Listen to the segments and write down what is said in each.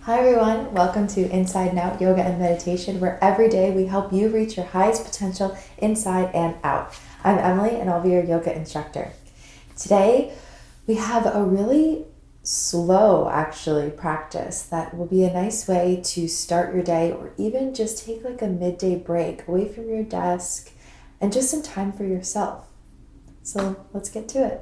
Hi everyone, welcome to Inside and Out Yoga and Meditation, where every day we help you reach your highest potential inside and out. I'm Emily and I'll be your yoga instructor. Today we have a really slow practice that will be a nice way to start your day, or even just take like a midday break away from your desk and just some time for yourself. So let's get to it.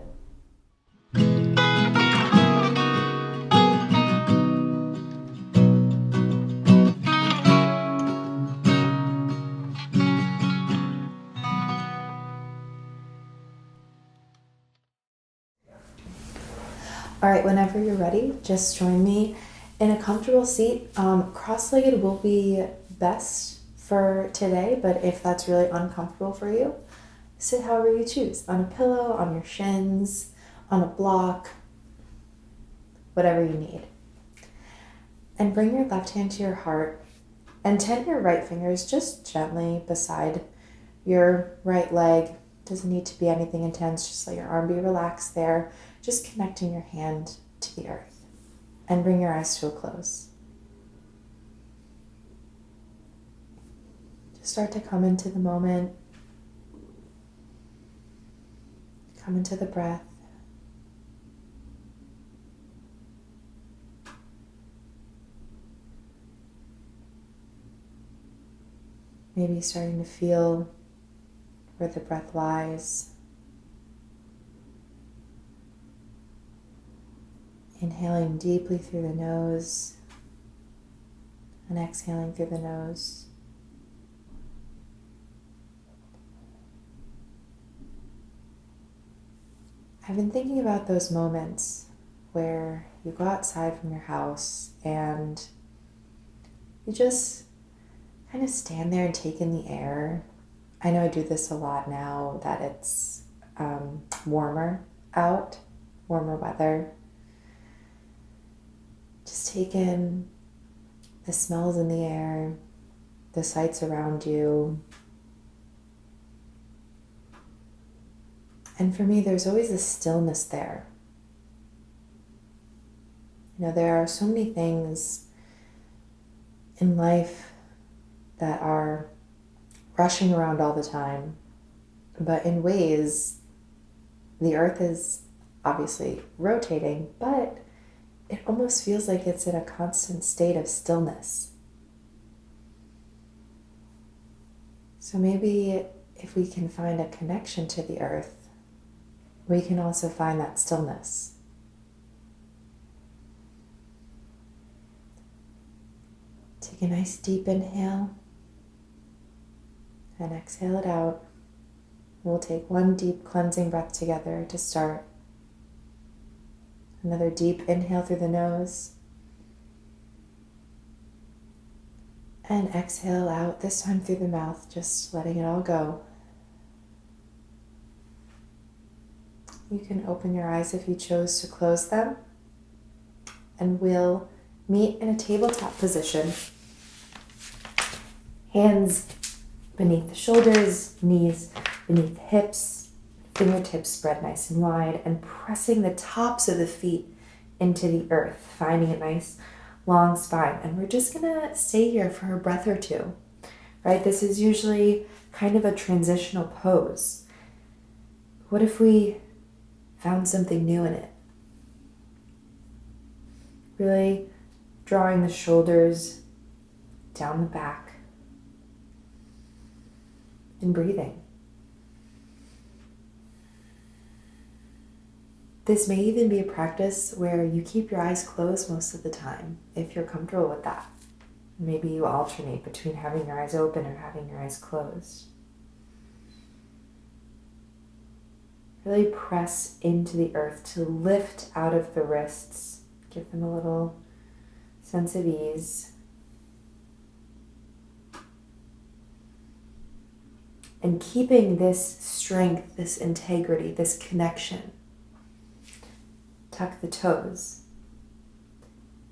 All right, whenever you're ready, just join me in a comfortable seat. Cross-legged will be best for today, but if that's really uncomfortable for you, sit however you choose, on a pillow, on your shins, on a block, whatever you need. And bring your left hand to your heart and tent your right fingers just gently beside your right leg. Doesn't need to be anything intense, just let your arm be relaxed there, just connecting your hand to the earth. And bring your eyes to a close. Just start to come into the moment. Come into the breath. Maybe starting to feel where the breath lies. Inhaling deeply through the nose and exhaling through the nose. I've been thinking about those moments where you go outside from your house and you just kind of stand there and take in the air. I know I do this a lot now that it's warmer out, warmer weather. Just take in the smells in the air, the sights around you. And for me, there's always a stillness there. You know, there are so many things in life that are rushing around all the time, but in ways, the earth is obviously rotating, but it almost feels like it's in a constant state of stillness. So maybe if we can find a connection to the earth, we can also find that stillness. Take a nice deep inhale and exhale it out. We'll take one deep cleansing breath together to start. Another deep inhale through the nose. And exhale out, this time through the mouth, just letting it all go. You can open your eyes if you chose to close them. And we'll meet in a tabletop position. Hands beneath the shoulders, knees beneath the hips, fingertips spread nice and wide, and pressing the tops of the feet into the earth, finding a nice long spine. And we're just gonna stay here for a breath or two, right? This is usually kind of a transitional pose. What if we found something new in it? Really drawing the shoulders down the back and breathing. This may even be a practice where you keep your eyes closed most of the time, if you're comfortable with that. Maybe you alternate between having your eyes open or having your eyes closed. Really press into the earth to lift out of the wrists. Give them a little sense of ease. And keeping this strength, this integrity, this connection. Tuck the toes.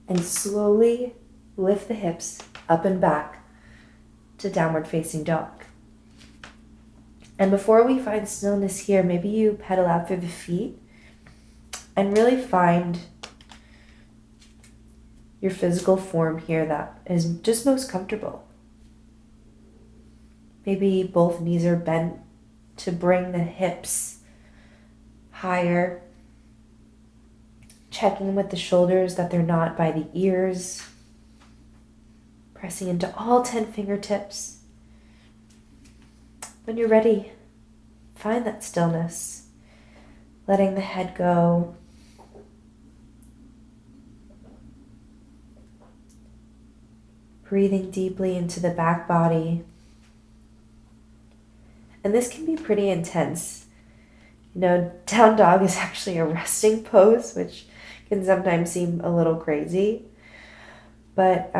And slowly lift the hips up and back to downward facing dog. And before we find stillness here, maybe you pedal out through the feet and really find your physical form here that is just most comfortable. Maybe both knees are bent to bring the hips higher. Checking with the shoulders that they're not by the ears. Pressing into all 10 fingertips. When you're ready, find that stillness. Letting the head go. Breathing deeply into the back body. And this can be pretty intense. You know, down dog is actually a resting pose, which can sometimes seem a little crazy. But,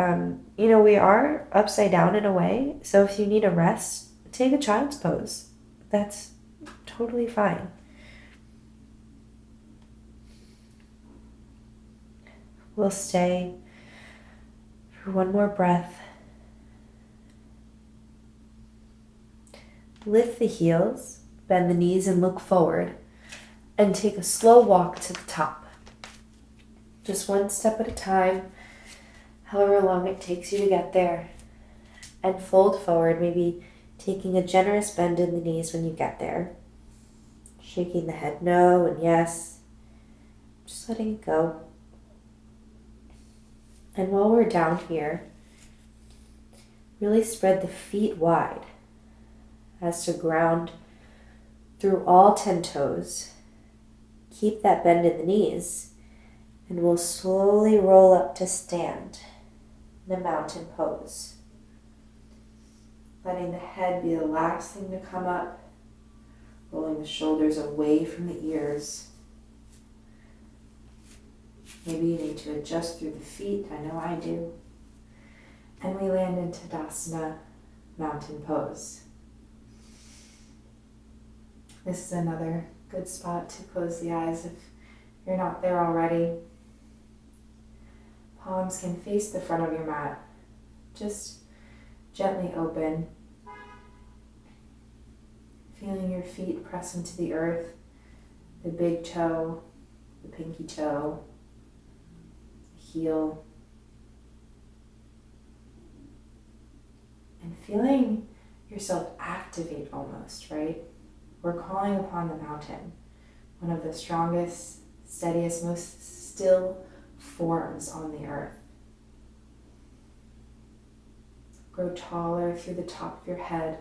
you know, we are upside down in a way. So if you need a rest, take a child's pose. That's totally fine. We'll stay for one more breath. Lift the heels, bend the knees and look forward, and take a slow walk to the top. Just one step at a time, however long it takes you to get there. And fold forward, maybe taking a generous bend in the knees when you get there. Shaking the head no and yes. Just letting it go. And while we're down here, really spread the feet wide as to ground through all 10 toes. Keep that bend in the knees, and we'll slowly roll up to stand in the mountain pose. Letting the head be the last thing to come up, rolling the shoulders away from the ears. Maybe you need to adjust through the feet, I know I do. And we land into Tadasana, mountain pose. This is another good spot to close the eyes if you're not there already. Palms can face the front of your mat. Just gently open. Feeling your feet press into the earth, the big toe, the pinky toe, the heel. And feeling yourself activate almost, right? We're calling upon the mountain, one of the strongest, steadiest, most still forms on the earth. Grow taller through the top of your head.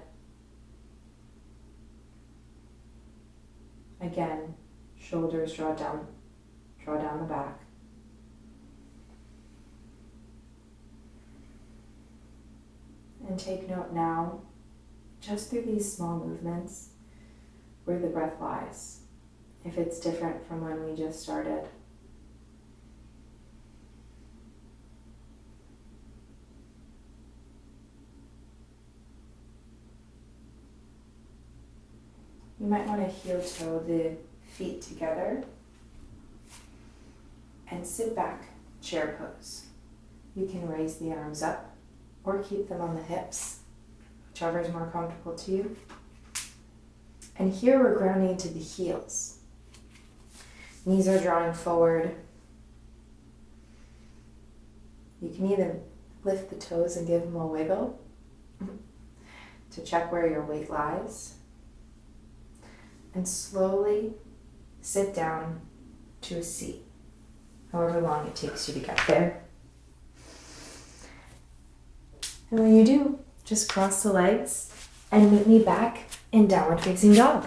Again, shoulders draw down the back. And take note now, just through these small movements, where the breath lies, if it's different from when we just started. You might want to heel toe the feet together and sit back, chair pose. You can raise the arms up or keep them on the hips, whichever is more comfortable to you. And here we're grounding into the heels. Knees are drawing forward. You can even lift the toes and give them a wiggle to check where your weight lies. And slowly sit down to a seat, however long it takes you to get there. And when you do, just cross the legs and meet me back in downward facing dog.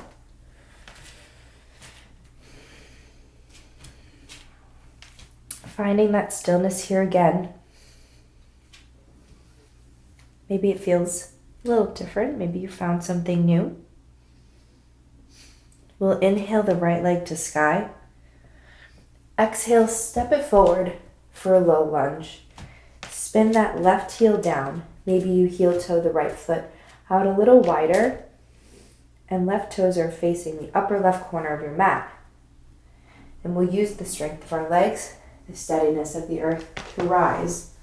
Finding that stillness here again. Maybe it feels a little different. Maybe you found something new. We'll inhale the right leg to sky. Exhale, step it forward for a low lunge. Spin that left heel down. Maybe you heel toe the right foot out a little wider, and left toes are facing the upper left corner of your mat. And we'll use the strength of our legs, the steadiness of the earth, to rise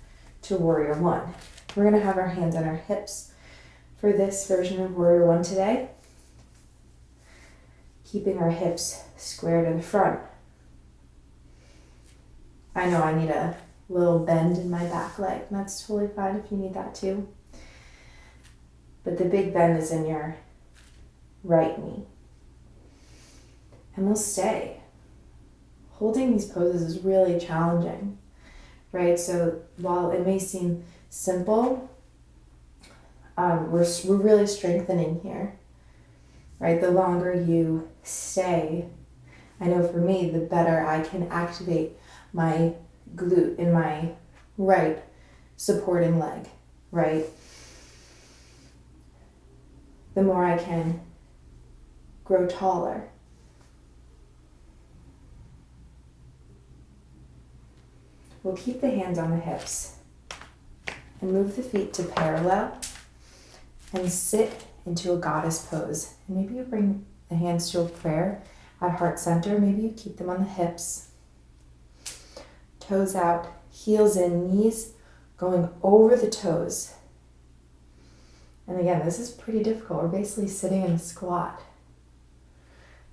to Warrior One. We're going to have our hands on our hips for this version of Warrior One today, keeping our hips square to the front. I know I need a little bend in my back leg. That's totally fine if you need that too. But the big bend is in your right knee. And we'll stay. Holding these poses is really challenging, right? So while it may seem simple, we're really strengthening here, right? The longer you stay, I know for me, the better I can activate my glute in my right supporting leg, right? The more I can grow taller. We'll keep the hands on the hips and move the feet to parallel and sit into a goddess pose. And maybe you bring the hands to a prayer at heart center. Maybe you keep them on the hips. Toes out, heels in, knees going over the toes. And again, this is pretty difficult. We're basically sitting in a squat.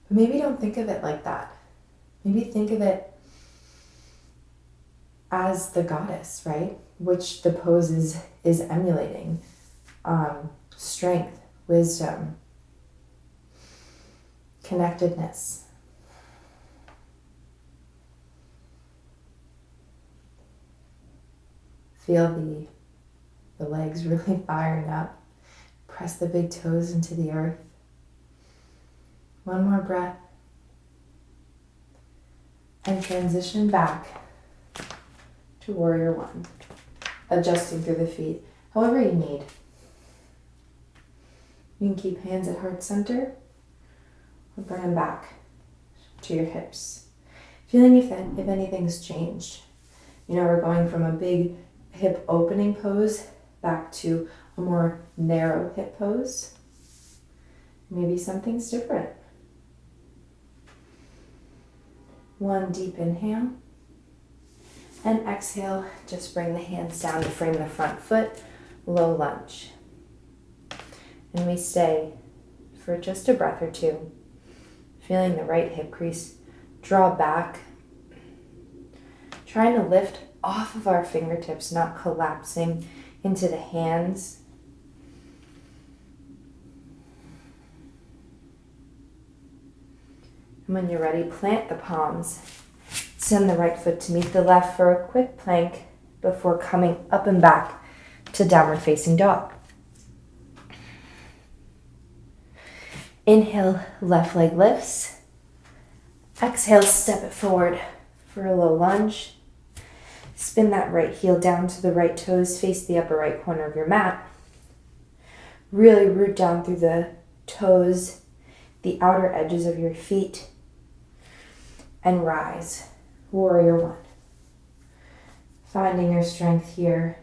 But maybe don't think of it like that. Maybe think of it as the goddess, right? Which the pose is emulating. Strength, wisdom, connectedness. Feel the legs really firing up. Press the big toes into the earth. One more breath. And transition back to warrior one. Adjusting through the feet, however you need. You can keep hands at heart center or bring them back to your hips. Feeling if anything's changed. You know, we're going from a big hip opening pose back to a more narrow hip pose. Maybe something's different. One deep inhale. And exhale, just bring the hands down to frame the front foot, low lunge. And we stay for just a breath or two, feeling the right hip crease draw back, trying to lift off of our fingertips, not collapsing into the hands. And when you're ready, plant the palms. Send the right foot to meet the left for a quick plank before coming up and back to downward facing dog. Inhale, left leg lifts. Exhale, step it forward for a low lunge. Spin that right heel down to the right toes, face the upper right corner of your mat. Really root down through the toes, the outer edges of your feet, and rise. Warrior one. Finding your strength here.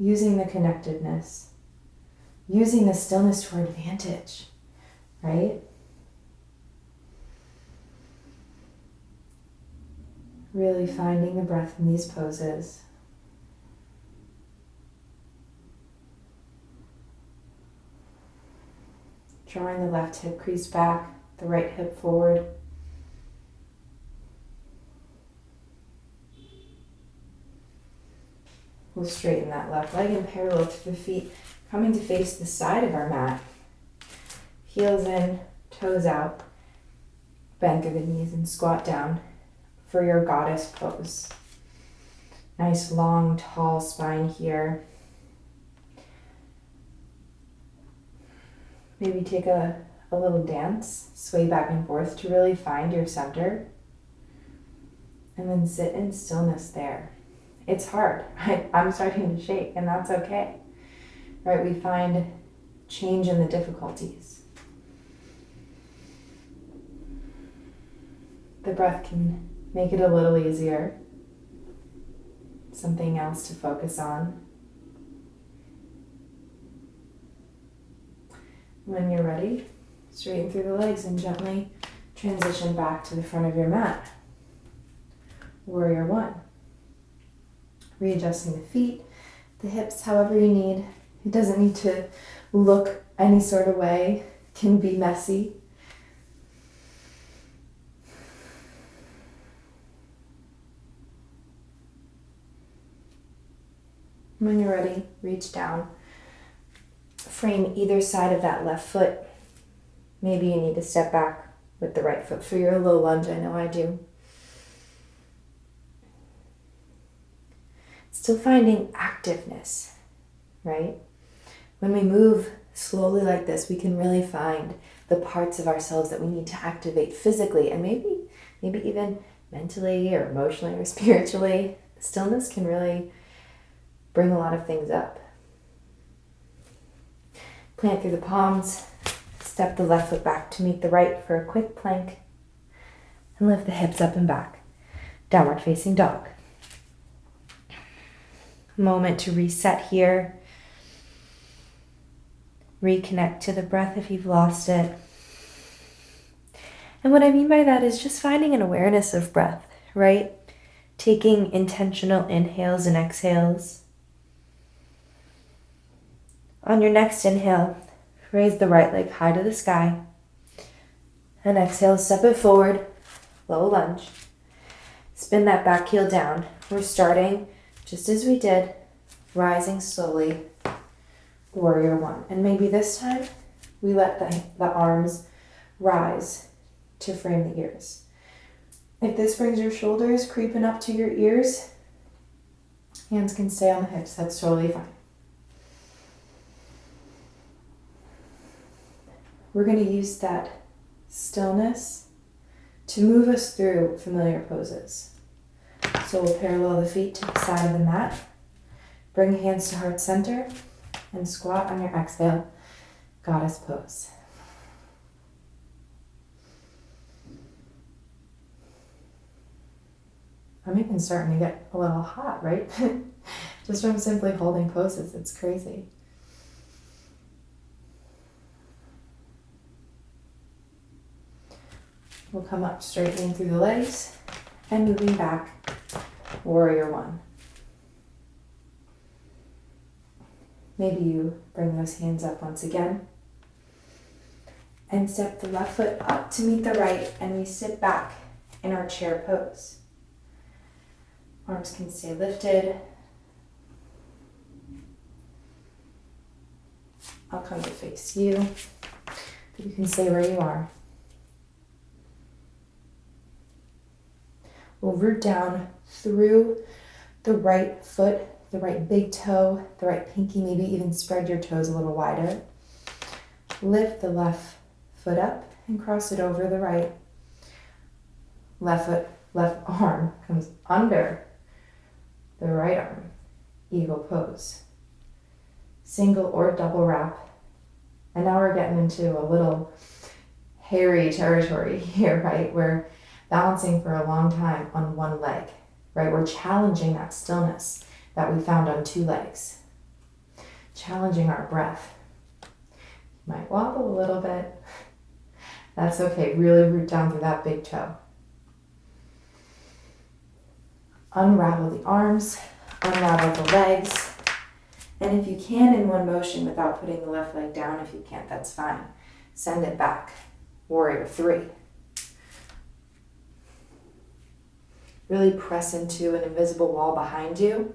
Using the connectedness. Using the stillness to our advantage, right? Really finding the breath in these poses. Drawing the left hip crease back, the right hip forward. We'll straighten that left leg and parallel to the feet, coming to face the side of our mat. Heels in, toes out, bend through the knees and squat down for your goddess pose. Nice long, tall spine here. Maybe take a little dance, sway back and forth to really find your center. And then sit in stillness there. It's hard, right? I'm starting to shake, and that's okay. Right? We find change in the difficulties. The breath can make it a little easier. Something else to focus on. When you're ready, straighten through the legs and gently transition back to the front of your mat. Warrior one. Readjusting the feet, the hips, however you need. It doesn't need to look any sort of way. It can be messy. When you're ready, reach down. Frame either side of that left foot. Maybe you need to step back with the right foot for your low lunge. I know I do. Still finding activeness, right? When we move slowly like this, we can really find the parts of ourselves that we need to activate physically and maybe even mentally or emotionally or spiritually. Stillness can really bring a lot of things up. Plant through the palms, step the left foot back to meet the right for a quick plank, and lift the hips up and back. Downward facing dog. Moment to reset here. Reconnect to the breath if you've lost it. And what I mean by that is just finding an awareness of breath, right? Taking intentional inhales and exhales. On your next inhale, raise the right leg high to the sky. And exhale, step it forward, low lunge. Spin that back heel down. We're starting just as we did, rising slowly, warrior one. And maybe this time we let the arms rise to frame the ears. If this brings your shoulders creeping up to your ears, hands can stay on the hips. That's totally fine. We're going to use that stillness to move us through familiar poses. So we'll parallel the feet to the side of the mat. Bring hands to heart center and squat on your exhale, goddess pose. I'm even starting to get a little hot, right? Just from simply holding poses. It's crazy. We'll come up straightening through the legs and moving back, warrior one. Maybe you bring those hands up once again and step the left foot up to meet the right, and we sit back in our chair pose. Arms can stay lifted. I'll come to face you, but you can stay where you are. We'll root down through the right foot, the right big toe, the right pinky, maybe even spread your toes a little wider. Lift the left foot up and cross it over the right. Left foot, left arm comes under the right arm. Eagle pose. Single or double wrap. And now we're getting into a little hairy territory here, right? We're balancing for a long time on one leg, right? We're challenging that stillness that we found on two legs. Challenging our breath. You might wobble a little bit. That's okay. Really root down through that big toe. Unravel the arms, unravel the legs. And if you can in one motion without putting the left leg down, if you can't, that's fine. Send it back. Warrior three. Really press into an invisible wall behind you.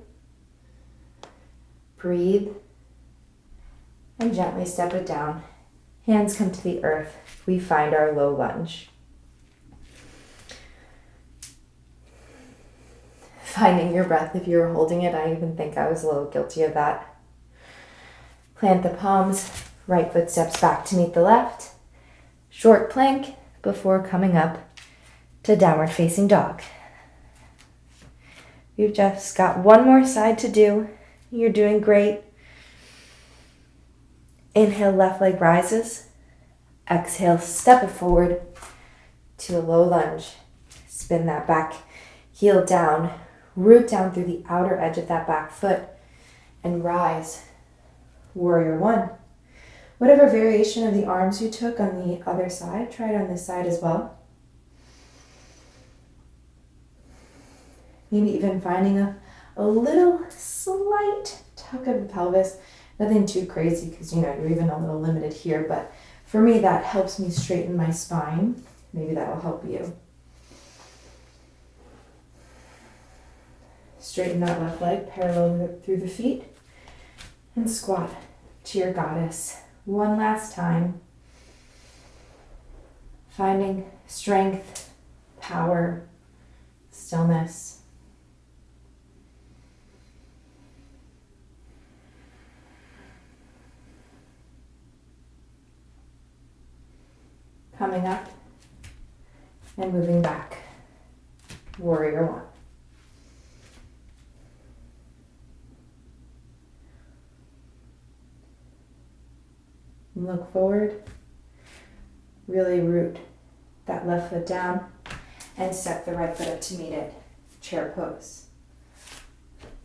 Breathe. And gently step it down. Hands come to the earth. We find our low lunge. Finding your breath if you were holding it. I even think I was a little guilty of that. Plant the palms. Right foot steps back to meet the left. Short plank before coming up to downward facing dog. You've just got one more side to do. You're doing great. Inhale, left leg rises. Exhale, step it forward to a low lunge. Spin that back heel down. Root down through the outer edge of that back foot and rise. Warrior one. Whatever variation of the arms you took on the other side, try it on this side as well. Maybe even finding a little slight tuck of the pelvis. Nothing too crazy because, you're even a little limited here. But for me, that helps me straighten my spine. Maybe that will help you. Straighten that left leg, parallel through the feet. And squat to your goddess. One last time. Finding strength, power, stillness. Coming up and moving back. Warrior one. Look forward. Really root that left foot down and step the right foot up to meet it. Chair pose.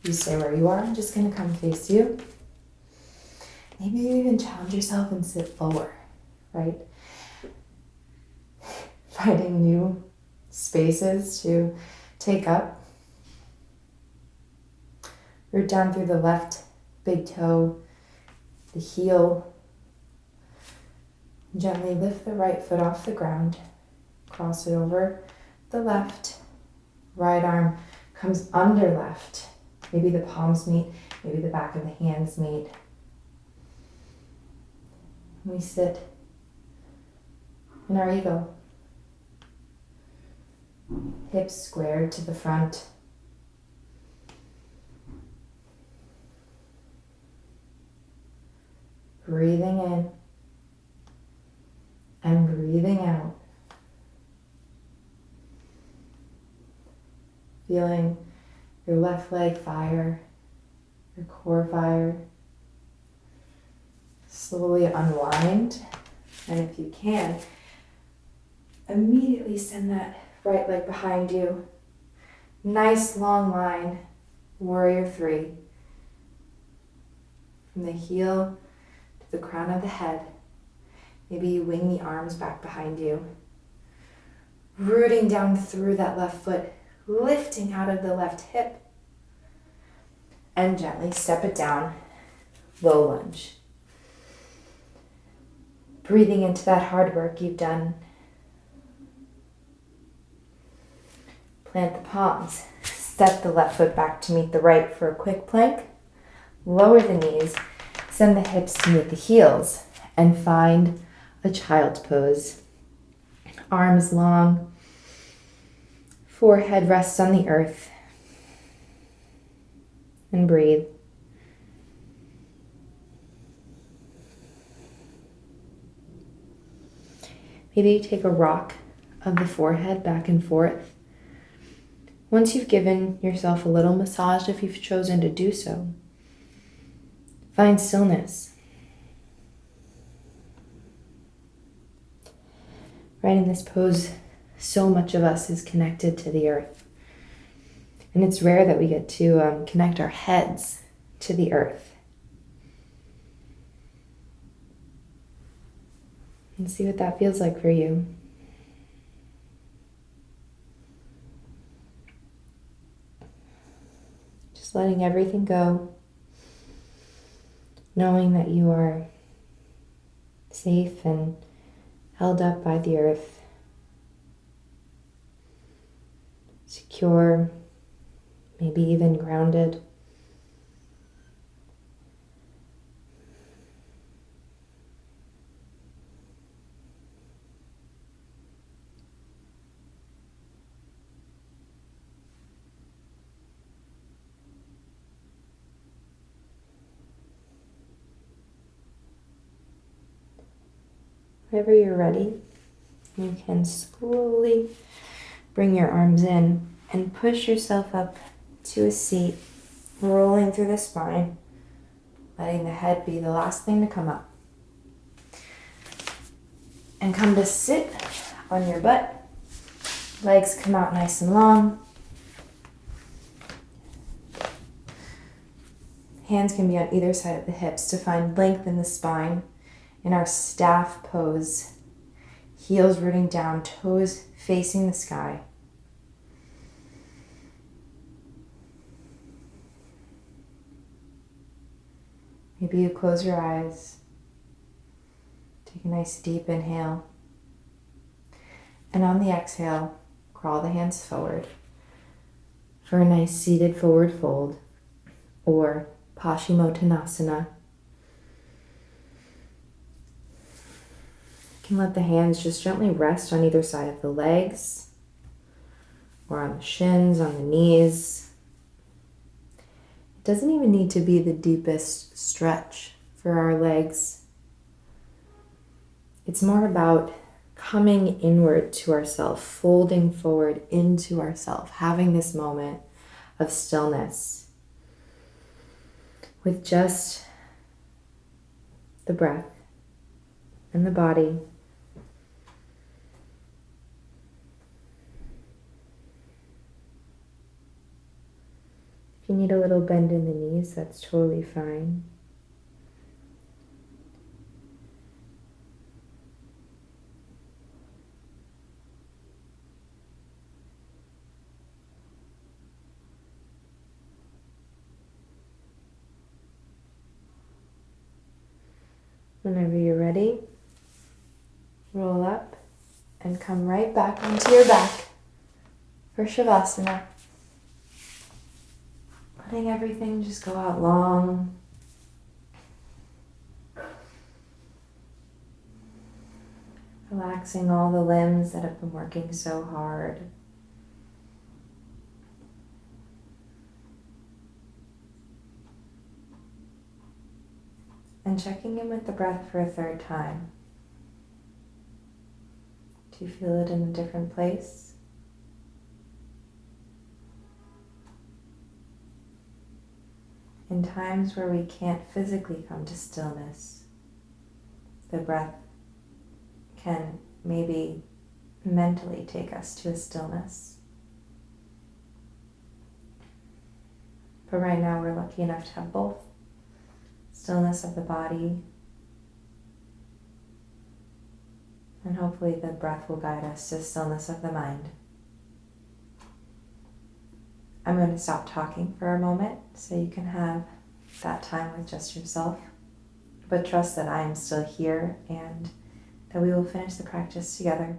You stay where you are. I'm just going to come face you. Maybe you even challenge yourself and sit lower, right? Finding new spaces to take up. Root down through the left big toe, the heel. Gently lift the right foot off the ground. Cross it over the left. Right arm comes under left. Maybe the palms meet, maybe the back of the hands meet. We sit in our eagle. Hips squared to the front. Breathing in and breathing out. Feeling your left leg fire, your core fire. Slowly unwind, and if you can, immediately send that right leg behind you. Nice long line, warrior three. From the heel to the crown of the head. Maybe you wing the arms back behind you. Rooting down through that left foot, lifting out of the left hip. And gently step it down, low lunge. Breathing into that hard work you've done. Plant the palms. Step the left foot back to meet the right for a quick plank. Lower the knees. Send the hips to meet the heels. And find a child's pose. Arms long. Forehead rests on the earth. And breathe. Maybe you take a rock of the forehead back and forth. Once you've given yourself a little massage, if you've chosen to do so, find stillness. Right in this pose, so much of us is connected to the earth. And it's rare that we get to connect our heads to the earth. And see what that feels like for you. Just letting everything go. Knowing that you are safe and held up by the earth. Secure, maybe even grounded. Whenever you're ready, you can slowly bring your arms in and push yourself up to a seat, rolling through the spine, letting the head be the last thing to come up. And come to sit on your butt. Legs come out nice and long. Hands can be on either side of the hips to find length in the spine. In our staff pose, heels rooting down, toes facing the sky. Maybe you close your eyes, take a nice deep inhale, and on the exhale, crawl the hands forward for a nice seated forward fold or Paschimottanasana can let the hands just gently rest on either side of the legs or on the shins, on the knees. It doesn't even need to be the deepest stretch for our legs. It's more about coming inward to ourself, folding forward into ourself, having this moment of stillness with just the breath and the body. If you need a little bend in the knees, that's totally fine. Whenever you're ready, roll up and come right back onto your back for Shavasana. Letting everything just go out long. Relaxing all the limbs that have been working so hard. And checking in with the breath for a third time. Do you feel it in a different place? In times where we can't physically come to stillness, the breath can maybe mentally take us to a stillness. But right now we're lucky enough to have both. Stillness of the body, and hopefully the breath will guide us to stillness of the mind. I'm going to stop talking for a moment so you can have that time with just yourself, but trust that I am still here and that we will finish the practice together.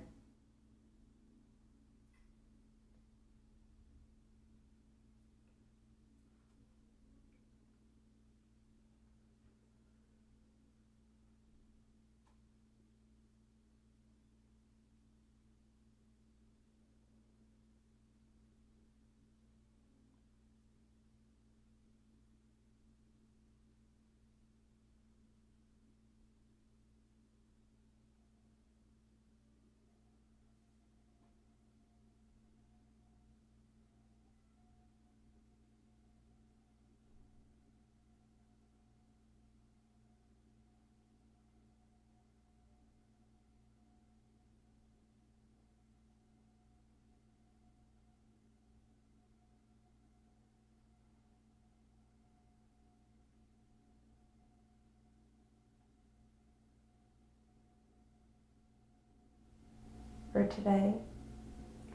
For today,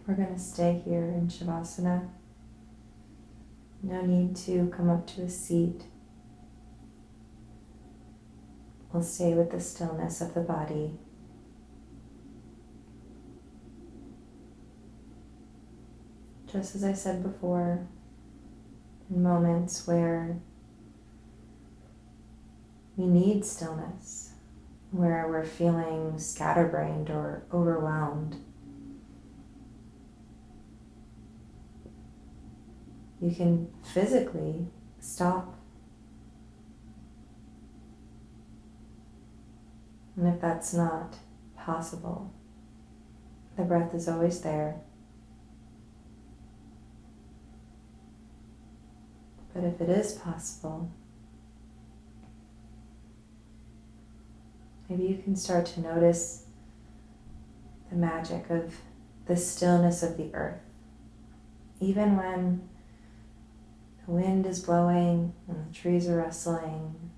we're going to stay here in Shavasana. No need to come up to a seat. We'll stay with the stillness of the body. Just as I said before, in moments where we need stillness, where we're feeling scatterbrained or overwhelmed, you can physically stop. And if that's not possible, the breath is always there. But if it is possible, maybe you can start to notice the magic of the stillness of the earth. Even when the wind is blowing and the trees are rustling,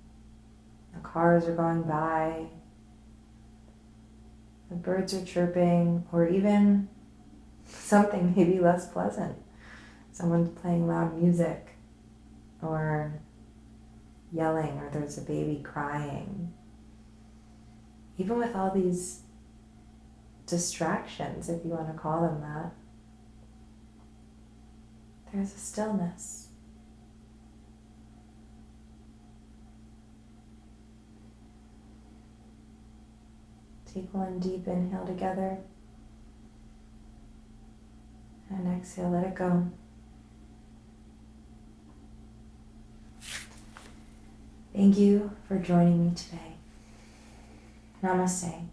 the cars are going by, the birds are chirping, or even something maybe less pleasant. Someone's playing loud music, or yelling, or there's a baby crying. Even with all these distractions, if you want to call them that, there's a stillness. Take one deep inhale together. And exhale, let it go. Thank you for joining me today. Namaste.